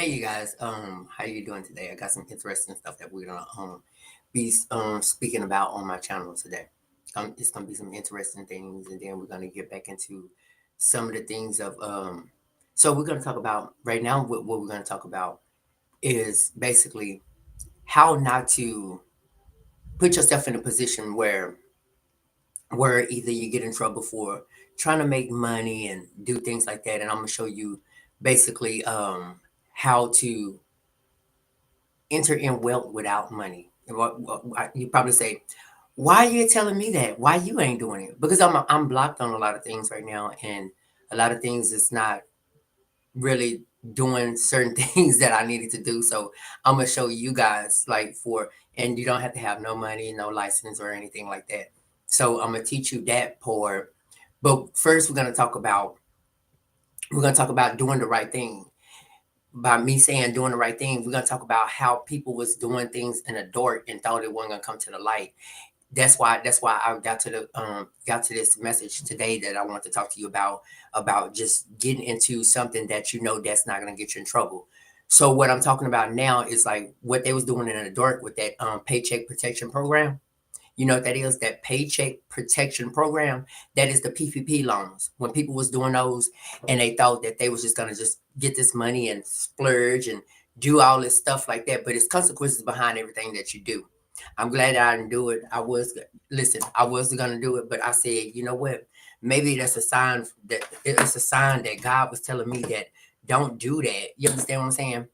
Hey you guys, how you doing today? I got some interesting stuff that we're gonna be speaking about on my channel today. It's gonna be some interesting things, and then we're gonna get back into some of the things of So we're gonna talk about right now. What we're gonna talk about is basically how not to put yourself in a position where either you get in trouble for trying to make money and do things like that, and I'm gonna show you basically how to enter in wealth without money. And you probably say, why are you telling me that? Why you ain't doing it? Because I'm blocked on a lot of things right now, and a lot of things is not really doing certain things that I needed to do. So I'm gonna show you guys and you don't have to have no money, no license or anything like that. So I'm gonna teach you that part. But first, we're gonna talk about doing the right thing. By me saying doing the right thing, we're gonna talk about how people was doing things in the dark and thought it wasn't gonna come to the light. That's why I got to this message today that I want to talk to you about just getting into something that you know that's not gonna get you in trouble. So what I'm talking about now is like what they was doing in the dark with that paycheck protection program. You know what that is? That paycheck protection program. That is the PPP loans. When people was doing those and they thought that they was just gonna just get this money and splurge and do all this stuff like that, but it's consequences behind everything that you do. I'm glad that I didn't do it. I was gonna do it, but I said, you know what? Maybe that's a sign that it's a sign that God was telling me that don't do that. You understand what I'm saying?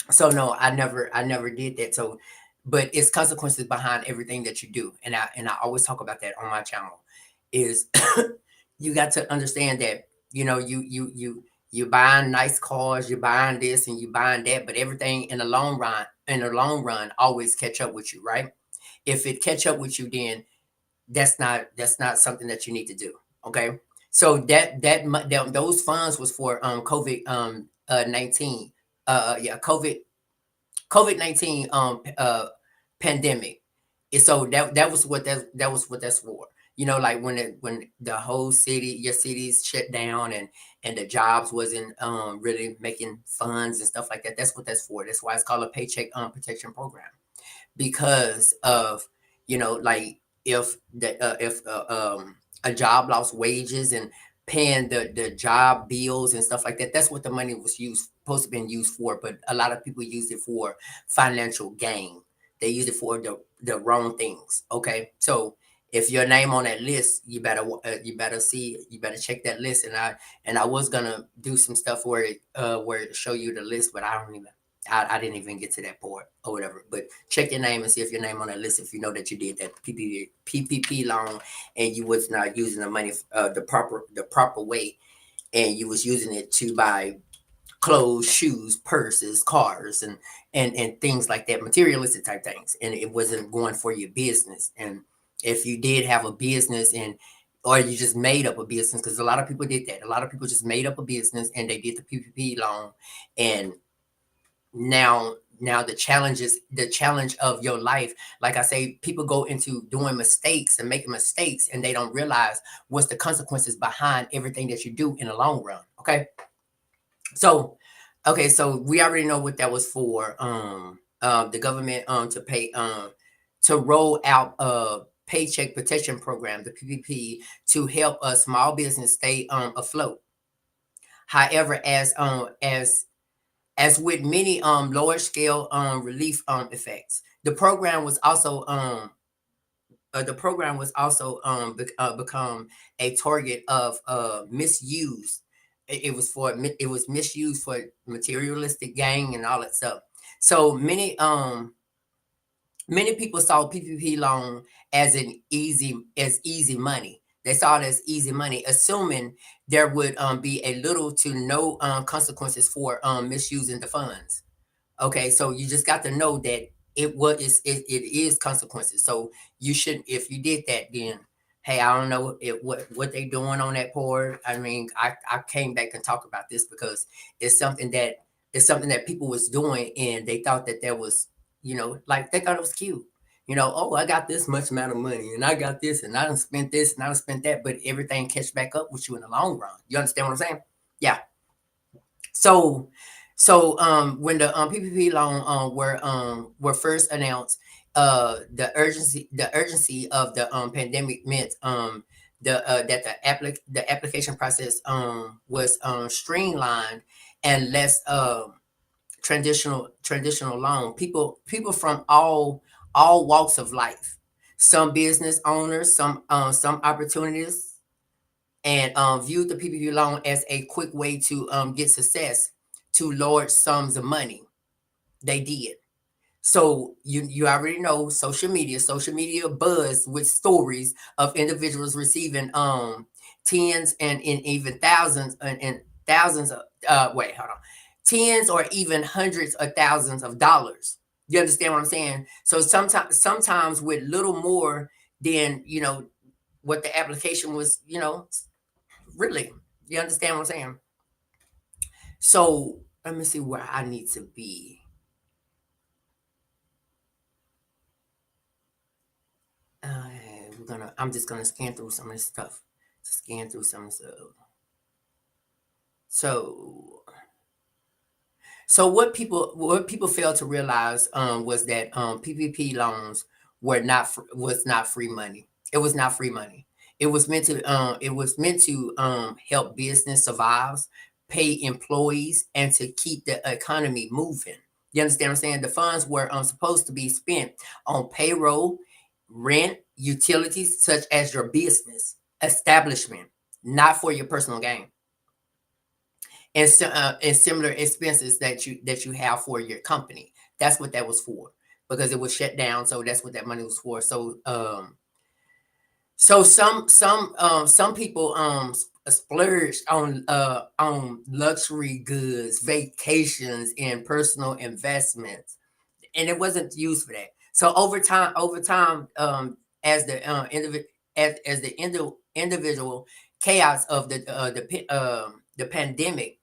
So no, I never did that. So but it's consequences behind everything that you do. And I always talk about that on my channel is you got to understand that, you buying nice cars, you buying this and you buying that, but everything in the long run always catch up with you, right? If it catch up with you, then that's not something that you need to do. Okay. So those funds was for COVID 19 yeah, COVID-19 pandemic. And so that was what that's for. Like when the whole your cities shut down and the jobs wasn't really making funds and stuff like that. That's what that's for. That's why it's called a paycheck protection program. Because of, like if a job lost wages and paying the job bills and stuff like that. That's what the money was supposed to been used for. But a lot of people used it for financial gain. They used it for the wrong things. Okay, so if your name on that list, you better check that list. And I was gonna do some stuff where it show you the list, but I didn't even get to that part or whatever. But check your name and see if your name on that list. If you know that you did that PPP loan and you was not using the money the proper way, and you was using it to buy clothes, shoes, purses, cars, and things like that, materialistic type things, and it wasn't going for your business. And if you did have a business or you just made up a business, because a lot of people did that. A lot of people just made up a business and they did the PPP loan, and now the challenge of your life. Like I say, people go into doing mistakes and making mistakes, and they don't realize what's the consequences behind everything that you do in the long run. So so we already know what that was for. The government to roll out a paycheck protection program, the PPP, to help a small business stay afloat. However, as with many lower scale relief effects, the program was also become a target of misuse. It was misused for materialistic gain and all that stuff. So many people saw PPP loan as easy money. They saw it as easy money, assuming there would be a little to no consequences for misusing the funds. Okay, so you just got to know that it is consequences. So you shouldn't, if you did that, then hey, I don't know what they doing on that board. I mean, I came back and talked about this because it's something that people was doing, and they thought that there was, like they thought it was cute. Oh, I got this much amount of money and I got this and I done spent this and I done spent that, but everything catch back up with you in the long run. You understand what I'm saying? Yeah. So So when the PPP loan were first announced, the urgency of the pandemic meant the that the application process was streamlined and less traditional loan. People from all walks of life, some business owners, some opportunities, and viewed the PPP loan as a quick way to get success to large sums of money. They did. So you already know social media buzz with stories of individuals receiving tens and even thousands and thousands of wait, hold on. Tens or even hundreds of thousands of dollars. You understand what I'm saying? So sometimes with little more than, what the application was, really. You understand what I'm saying? So let me see where I need to be. Uh, I'm just gonna scan through some of this stuff. Scan through some of the stuff. So So what people failed to realize was that PPP loans was not free money. It was not free money. It was meant to help business survive, pay employees, and to keep the economy moving. You understand what I'm saying? The funds were supposed to be spent on payroll, rent, utilities such as your business establishment, not for your personal gain and similar expenses that you have for your company. That's what that was for, because it was shut down. So that's what that money was for. So some people splurged on luxury goods, vacations, and personal investments, and it wasn't used for that. So over time, as the as the individual chaos of the pandemic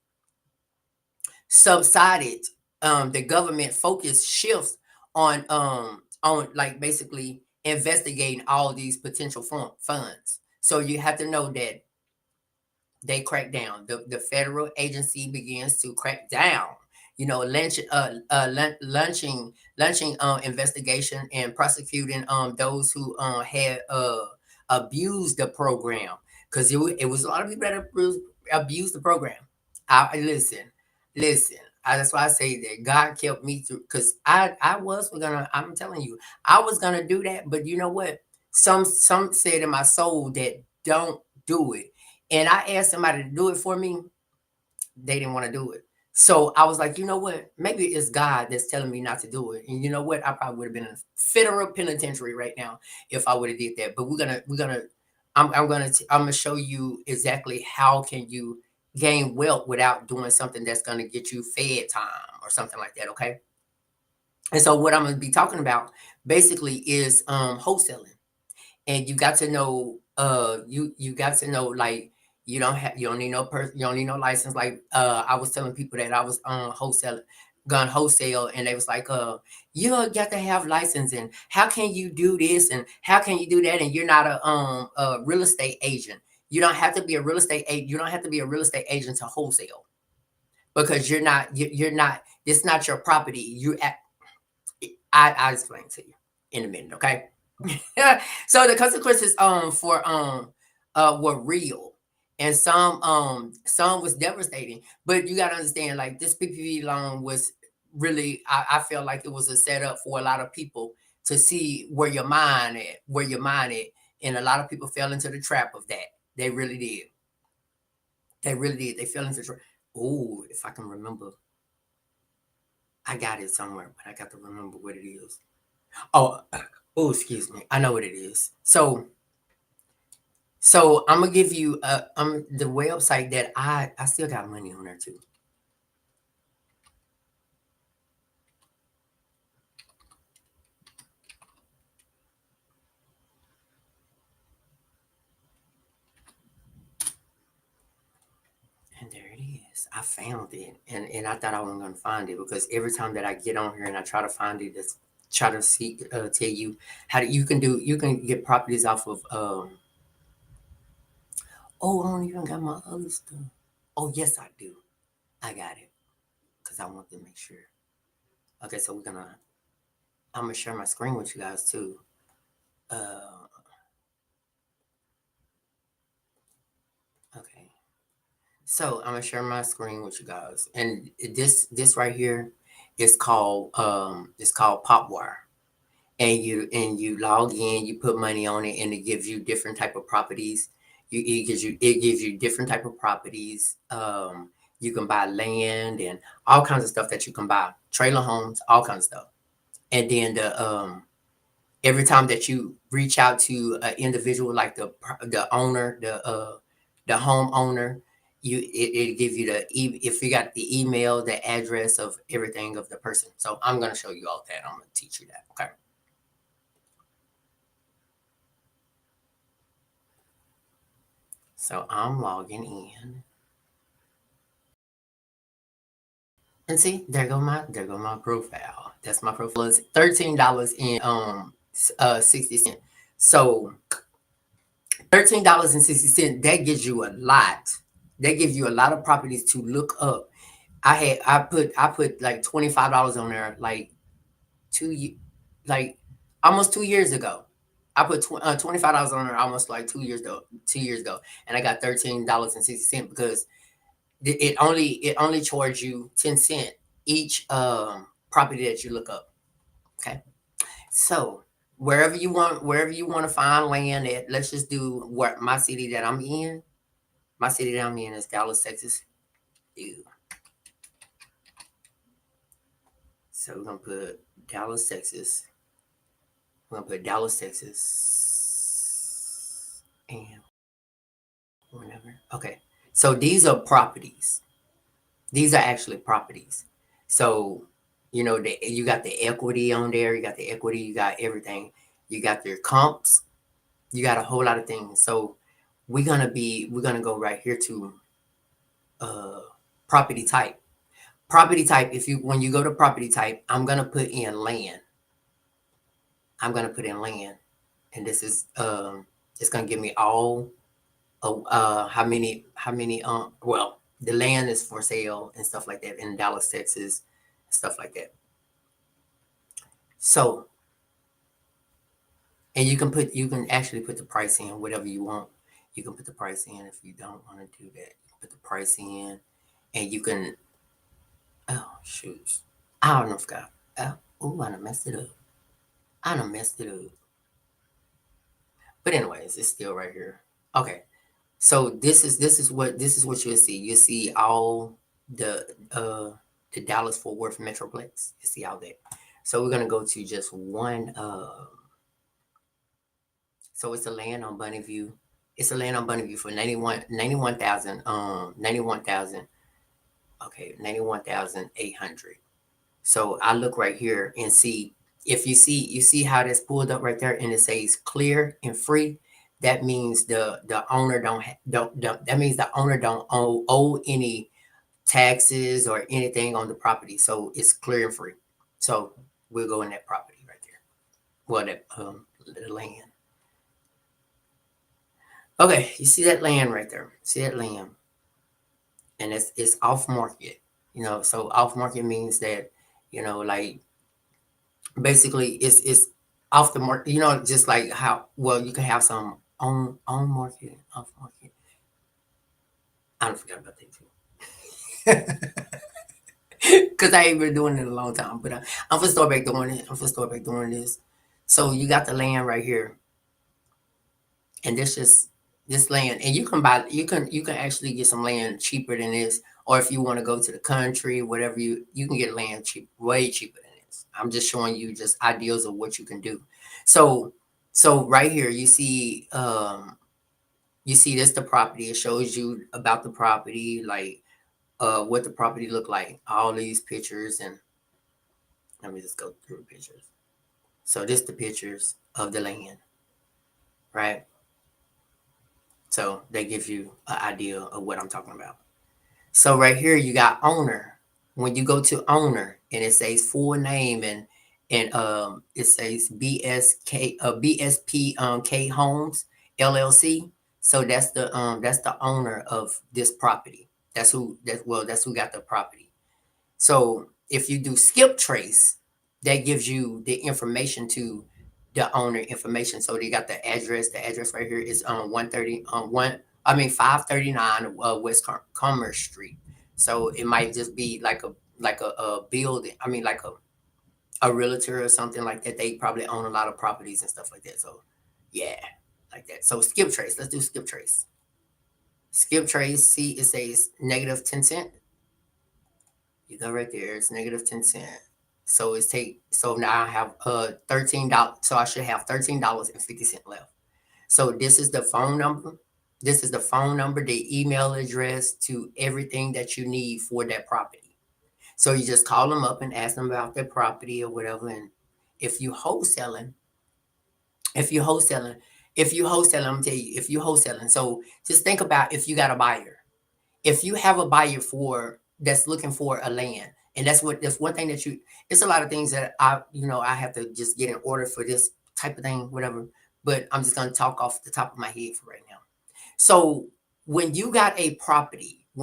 subsided, the government focus shifts on like basically investigating all these potential funds. So you have to know that they crack down. The federal agency begins to crack down. Launching investigation and prosecuting those who had abused the program, because it was a lot of people that abused the program. I listen. That's why I say that God kept me through, because I was gonna. I'm telling you, I was gonna do that, but you know what? Some said in my soul that don't do it, and I asked somebody to do it for me. They didn't want to do it. So I was like, you know what? Maybe it's God that's telling me not to do it. And you know what? I probably would have been in a federal penitentiary right now if I would have did that. But I'm gonna show you exactly how can you gain wealth without doing something that's gonna get you fed time or something like that. Okay. And so what I'm gonna be talking about basically is wholesaling. And you got to know, like, you don't need no you don't need no license. Like, I was telling people that I was gun wholesale, and they was like, you got to have license, and how can you do this and how can you do that, and you're not a real estate agent. You don't have to be a real estate agent. You don't have to be a real estate agent to wholesale, because you're not, it's not your property. I'll explain to you in a minute, okay? So the consequences for were real, and some was devastating. But you gotta understand, like, this PPP loan was really, I felt like it was a setup for a lot of people to see where your mind at, and a lot of people fell into the trap of that. They really did. They really did. They fell into the trap. Oh, if I can remember, I got it somewhere, but I got to remember what it is. Oh, oh, excuse me. I know what it is. So I'm gonna give you the website that I still got money on there too. And there it is. I found it, and I thought I wasn't gonna find it, because every time that I get on here and I try to find it, it's try to see tell you how to, you can get properties off of oh, I don't even got my other stuff. Oh yes, I do. I got it, because because I want to make sure. Okay, so I'm gonna share my screen with you guys too. Uh, okay, so I'm gonna share my screen with you guys, and this right here is called Popwire. And you log in, you put money on it, and it gives you different type of properties. It gives you different type of properties. You can buy land and all kinds of stuff that you can buy, trailer homes, all kinds of stuff. And then every time that you reach out to an individual, like the owner, the homeowner, it give you if you got the email, the address of everything of the person. So I'm gonna show you all that. I'm gonna teach you that. Okay. So I'm logging in. And see, there go my profile. That's my profile. It's $13 in 60 cents. So $13.60, that gives you a lot. That gives you a lot of properties to look up. I put like $25 on there like like almost 2 years ago. I put $25 on there almost like 2 years ago. 2 years ago, and I got $13.60 because it only charge you 10 cent each property that you look up. Okay, so wherever you want to find land at, let's just do what my city that I'm in. My city that I'm in is Dallas, Texas. Ew. So we're gonna put Dallas, Texas. We're gonna put Dallas, Texas, and whatever. Okay, so these are properties. These are actually properties. So, you got the equity on there, you got the equity, you got everything. You got your comps, you got a whole lot of things. So we're gonna go right here to uh property type. Property type, if you when you go to property type, I'm gonna put in land. I'm gonna put in land. And this is it's gonna give me all how many well, the land is for sale and stuff like that in Dallas, Texas, stuff like that. So, and you can actually put the price in whatever you want. You can put the price in if you don't want to do that. You can put the price in, and you can. Oh shoot! I don't know if I. Oh, I done messed it up. I done messed it up. But anyways, it's still right here. Okay. So this is what you'll see. You'll see all the Dallas Fort Worth Metroplex. You see all that. So we're gonna go to just one. So it's a land on Bunny View. It's a land on Bunny View for 91,000. 91,000. Okay, 91,800. So I look right here and see, if you see how that's pulled up right there and it says clear and free. That means the owner don't that means the owner don't owe any taxes or anything on the property. So it's clear and free. So we'll go in that property right there. Well, that the land. Okay, you see that land right there. See that land, and it's off market. So off market means that, like, basically it's off the market. Just like how, well, you can have some on market, off market. I don't forget about that too, because I ain't been doing it in a long time. But I'm gonna start back doing it. I'm gonna start back doing this. So you got the land right here, and this land, and you can actually get some land cheaper than this, or if you want to go to the country, whatever, you can get land cheap, way cheaper than this. I'm just showing you just ideas of what you can do. So so right here you see this, the property. It shows you about the property, like what the property look like, all these pictures. And let me just go through the pictures. So this the pictures of the land, right? So they give you an idea of what I'm talking about. So right here you got owner. When you go to owner and it says full name, and it says BSP K Homes LLC. So that's the owner of this property. That's who got the property. So if you do skip trace, that gives you the information to the owner information. So they got the address. The address right here is on 130 on one. I mean 539 West Commerce Street. So it might just be like a building. I mean like a realtor or something like that. They probably own a lot of properties and stuff like that. So yeah, like that. So skip trace. Let's do skip trace. Skip trace. See, it says -10 cent. You go right there. It's -10 cent. So it's take. So now I have $13. So I should have $13.50 left. So this is the phone number. This is the phone number, the email address to everything that you need for that property. So you just call them up and ask them about their property or whatever. And if you wholesaling, if you wholesaling, if you wholesaling, I'm gonna tell you, if you wholesaling. So just think about if you got a buyer. If you have a buyer for that's looking for a land, and that's one thing that you it's a lot of things that I have to just get in order for this type of thing, whatever. But I'm just gonna talk off the top of my head for right now. So when you got a property and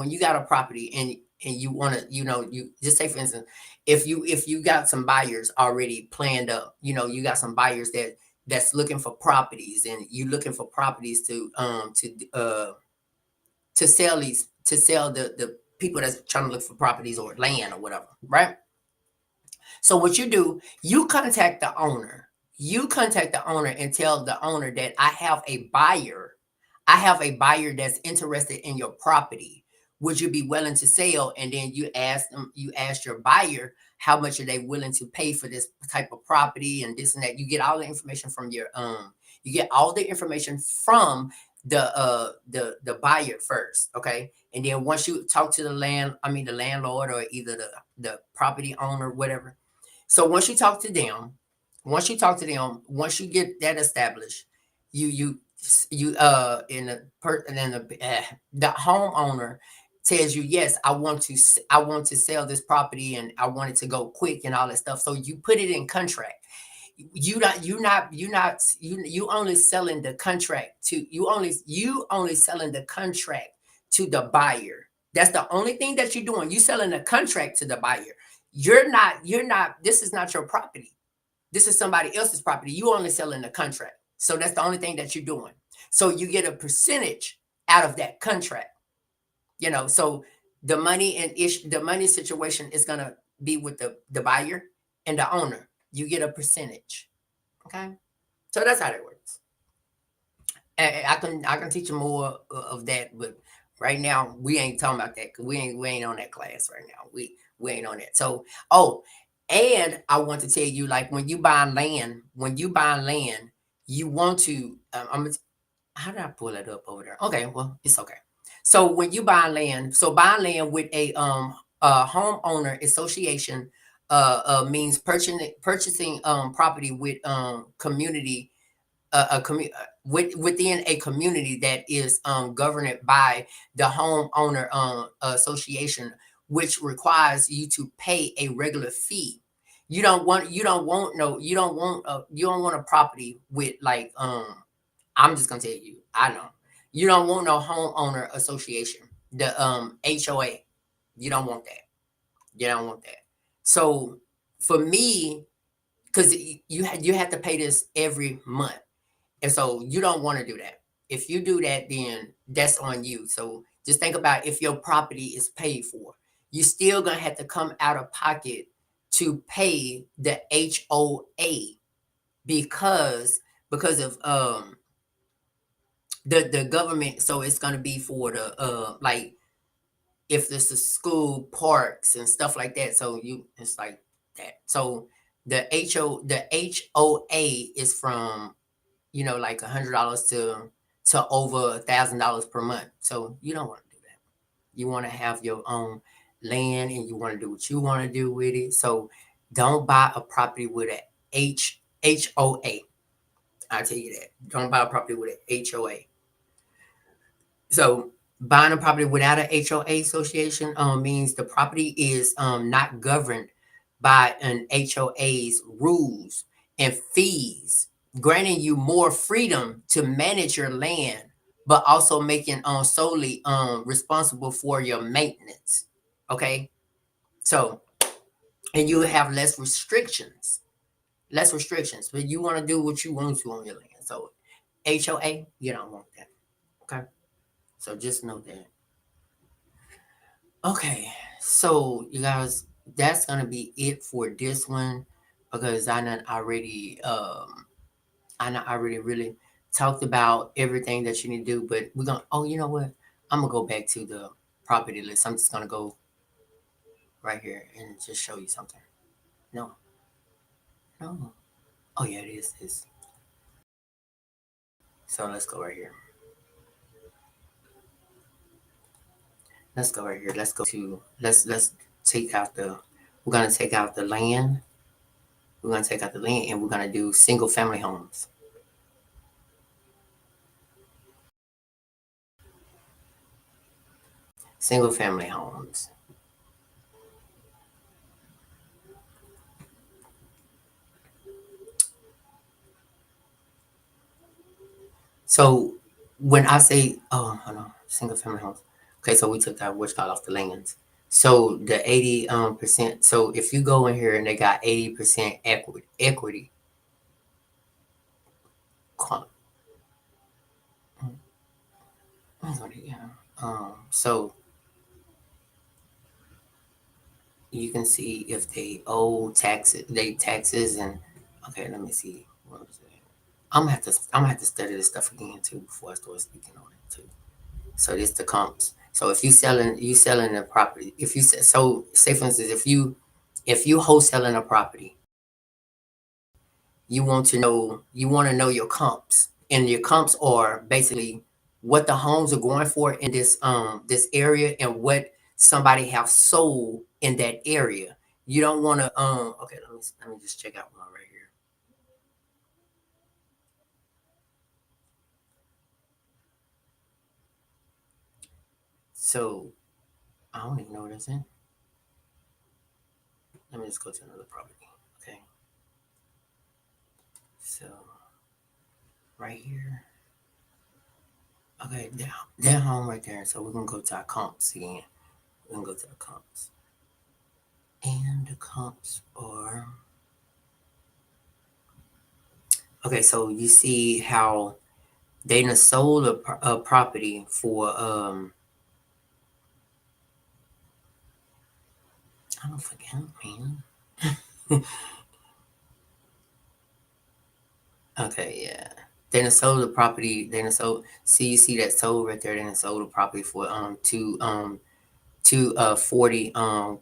you want to, you just say for instance, if you got some buyers already planned up, you got some buyers that's looking for properties, and you looking for properties to sell the people that's trying to look for properties or land or whatever, right? So what you do, you contact the owner. You contact the owner and tell the owner that I have a buyer. I have a buyer that's interested in your property. Would you be willing to sell? And then you ask your buyer how much are they willing to pay for this type of property and this and that. You get all the information from you get all the information from the buyer first, okay? And then once you talk to the landlord or either the property owner, whatever. So once you get that established, you you you in the per and then the homeowner tells you, yes, I want to sell this property and I want it to go quick and all that stuff. So you put it in contract. You only selling the contract to you only selling the contract to the buyer. That's the only thing that you're doing. You selling the contract to the buyer. You're not this is not your property. This is somebody else's property. You only selling the contract. So that's the only thing that you're doing. So you get a percentage out of that contract. So the money situation is gonna be with the buyer and the owner. You get a percentage. Okay. So that's how that works. I can teach you more of that, but right now we ain't talking about that because we ain't on that class right now. We ain't on that. So and I want to tell you, like when you buy land, you want to. How did I pull it up over there? Okay, well it's okay. So when you buy land, buying land with a homeowner association means purchasing property with community within a community that is governed by the homeowner association, which requires you to pay a regular fee. You don't want a property with like I'm just gonna tell you, I know you don't want no homeowner association, the HOA. You don't want that. You don't want that. So for me, because you have to pay this every month. And so you don't want to do that. If you do that, then that's on you. So just think about if your property is paid for, you still gonna have to come out of pocket to pay the HOA because of the government. So it's gonna be for the like if this is school parks and stuff like that. So it's like that. So the HOA is from like $100 to over $1,000 per month. So you don't want to do that. You want to have your own land and you want to do what you want to do with it. So don't buy a property with a HOA. I tell you that. Don't buy a property with a HOA. So buying a property without an HOA association means the property is not governed by an HOA's rules and fees, granting you more freedom to manage your land, but also making solely responsible for your maintenance. Okay, so and you have less restrictions, but you want to do what you want to on your land. So HOA, you don't want that. Okay. So just know that. Okay. So you guys, that's gonna be it for this one because I know I already really talked about everything that you need to do, but we're gonna you know what? I'm gonna go back to the property list. I'm just gonna go right here and just show you something. No, no. Oh yeah, it is this. So let's go right here. Let's go right here. Let's go to let's take out the we're gonna take out the land. We're gonna take out the land and we're gonna do single family homes. Single family homes. So when I say hold on, single family homes. Okay, so we took that which call off the lands. So the 80 percent. So if you go in here and they got 80% equity, co- yeah. So you can see if they owe taxes and okay, let me see. What was it? I'm gonna have to study this stuff again too before I start speaking on it too. So this the comps. So if you selling the property, if you so say for instance if you wholesaling a property, you want to know your comps, and your comps are basically what the homes are going for in this area and what somebody have sold in that area. You don't want to okay, let me just check out one right here. So I don't even know what that's in. Let me just go to another property. Okay. So right here. Okay, they're home right there. So we're gonna go to our comps again. We're gonna go to the comps. And the comps are okay, so you see how they done sold a property for I don't forget, man. Okay, yeah. They done sold the property. They done sold. See, you see that sold right there. They done sold the property for two 40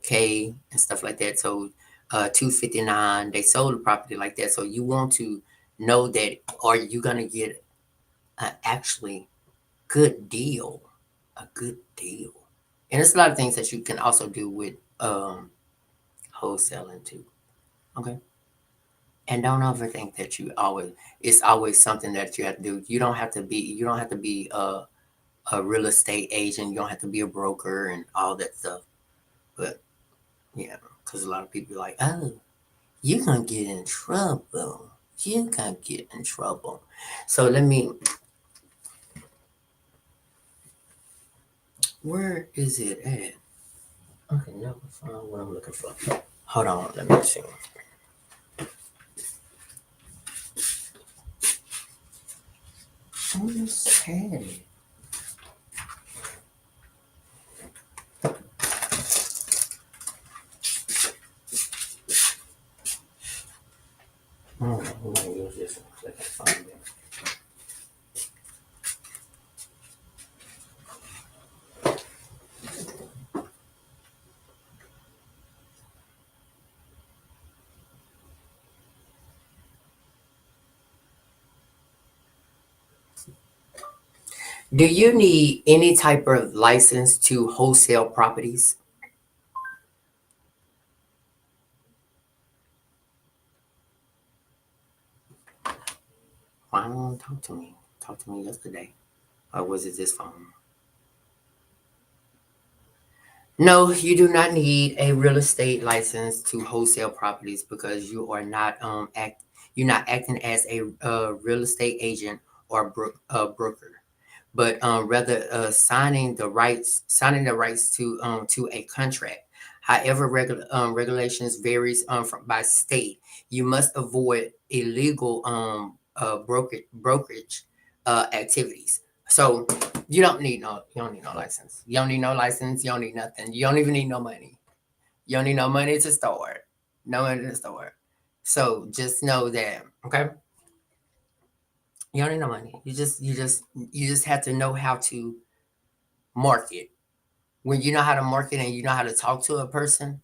K and stuff like that. So 259. They sold the property like that. So you want to know that are you gonna get an actually good deal, a good deal. And there's a lot of things that you can also do with wholesaling too. Okay. And don't overthink that it's always something that you have to do. You don't have to be a real estate agent. You don't have to be a broker and all that stuff. But yeah, because a lot of people are like, oh, you're gonna get in trouble. You're gonna get in trouble. So where is it at? Okay, never found what I'm looking for. Hold on, let me see. I just had it. Oh, I'm gonna use this one so I can find it. Do you need any type of license to wholesale properties? Why don't talk to me? Talk to me yesterday. Or was it this phone? No, you do not need a real estate license to wholesale properties because you're not acting as a real estate agent or broker, but rather signing the rights to a contract. However, regulations varies by state. You must avoid illegal brokerage activities. So you don't need no license. You don't need no license. You don't need nothing. You don't even need no money. You don't need no money to start. No money to start. So just know that, okay? You don't need no money. You just have to know how to market. When you know how to market and you know how to talk to a person,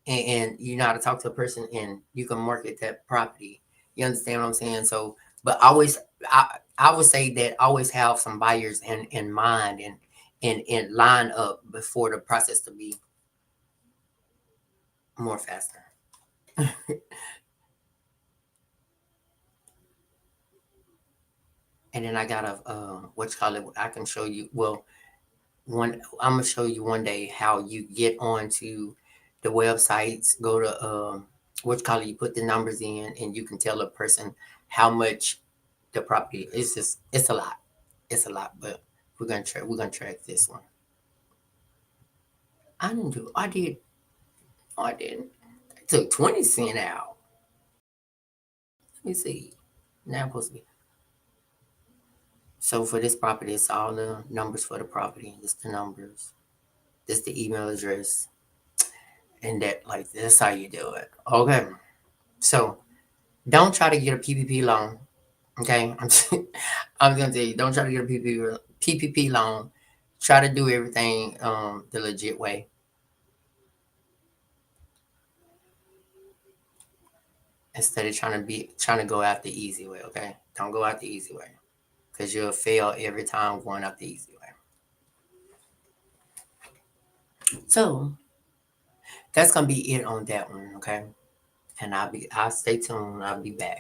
and you know how to talk to a person, and you can market that property. You understand what I'm saying? So, but always, I would say that always have some buyers in mind, and line up before the process to be more faster. And then I got a what you call it? I can show you. Well, one I'm gonna show you one day how you get onto the websites. Go to what you call it? You put the numbers in, and you can tell a person how much the property. It's just it's a lot. It's a lot, but we're gonna track this one. I didn't do. I did. Oh, I didn't. I took 20 cent out. Let me see. Now I'm supposed to be. So for this property, it's all the numbers for the property. It's the numbers. This the email address, and that like that's how you do it. Okay. So don't try to get a PPP loan. Okay. I'm gonna tell you, don't try to get a PPP loan. Try to do everything the legit way instead of trying to go out the easy way. Okay. Don't go out the easy way because you'll fail every time going out the easy way. So that's gonna be it on that one. Okay. And I'll stay tuned. I'll be back.